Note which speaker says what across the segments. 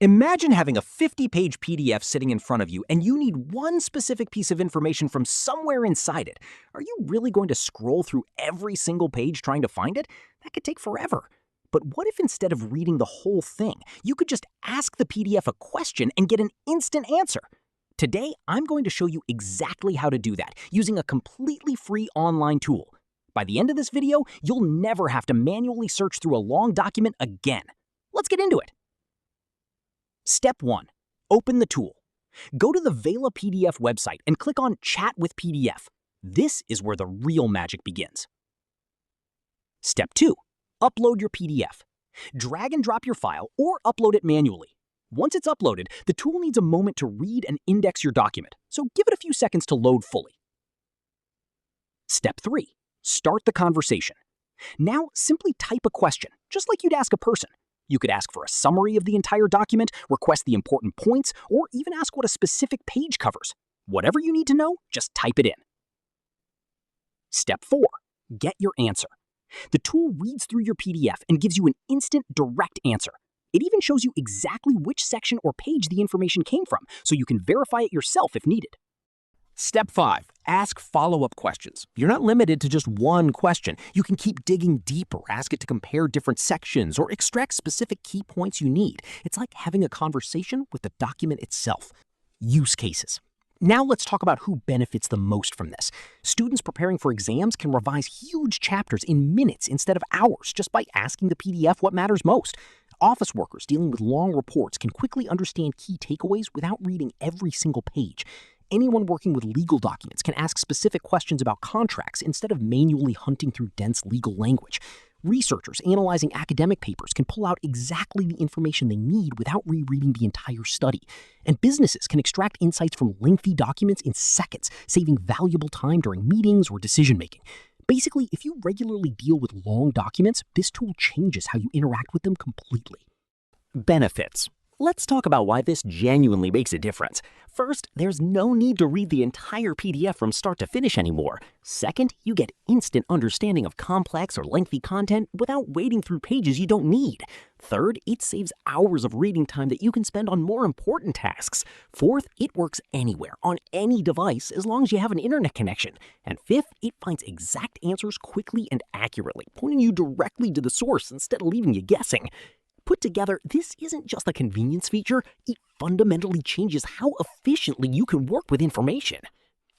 Speaker 1: Imagine having a 50-page PDF sitting in front of you and you need one specific piece of information from somewhere inside it. Are you really going to scroll through every single page trying to find it? That could take forever. But what if instead of reading the whole thing, you could just ask the PDF a question and get an instant answer? Today, I'm going to show you exactly how to do that using a completely free online tool. By the end of this video, you'll never have to manually search through a long document again. Let's get into it. Step 1. Open the tool. Go to the VelaPDF website and click on Chat with PDF. This is where the real magic begins. Step 2. Upload your PDF. Drag and drop your file or upload it manually. Once it's uploaded, the tool needs a moment to read and index your document, so give it a few seconds to load fully. Step 3. Start the conversation. Now simply type a question, just like you'd ask a person. You could ask for a summary of the entire document, request the important points, or even ask what a specific page covers. Whatever you need to know, just type it in. Step 4. Get your answer. The tool reads through your PDF and gives you an instant, direct answer. It even shows you exactly which section or page the information came from, so you can verify it yourself if needed. Step 5. Ask follow-up questions. You're not limited to just one question. You can keep digging deeper, ask it to compare different sections, or extract specific key points you need. It's like having a conversation with the document itself. Use cases. Now let's talk about who benefits the most from this. Students preparing for exams can revise huge chapters in minutes instead of hours just by asking the PDF what matters most. Office workers dealing with long reports can quickly understand key takeaways without reading every single page. Anyone working with legal documents can ask specific questions about contracts instead of manually hunting through dense legal language. Researchers analyzing academic papers can pull out exactly the information they need without rereading the entire study. And businesses can extract insights from lengthy documents in seconds, saving valuable time during meetings or decision-making. Basically, if you regularly deal with long documents, this tool changes how you interact with them completely. Benefits. Let's talk about why this genuinely makes a difference. First, there's no need to read the entire PDF from start to finish anymore. Second, you get instant understanding of complex or lengthy content without wading through pages you don't need. Third, it saves hours of reading time that you can spend on more important tasks. Fourth, it works anywhere, on any device, as long as you have an internet connection. And fifth, it finds exact answers quickly and accurately, pointing you directly to the source instead of leaving you guessing. Put together, this isn't just a convenience feature, it fundamentally changes how efficiently you can work with information.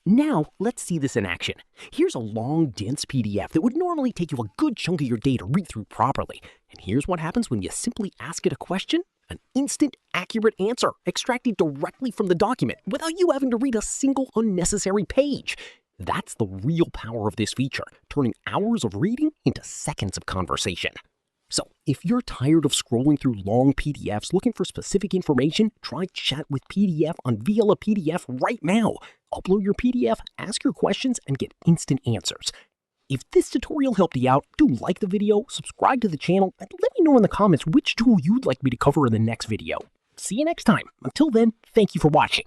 Speaker 1: Now, let's see this in action. Here's a long, dense PDF that would normally take you a good chunk of your day to read through properly. And here's what happens when you simply ask it a question: an instant, accurate answer extracted directly from the document without you having to read a single unnecessary page. That's the real power of this feature, turning hours of reading into seconds of conversation. So, if you're tired of scrolling through long PDFs looking for specific information, try Chat with PDF on VelaPDF right now. Upload your PDF, ask your questions, and get instant answers. If this tutorial helped you out, do like the video, subscribe to the channel, and let me know in the comments which tool you'd like me to cover in the next video. See you next time. Until then, thank you for watching.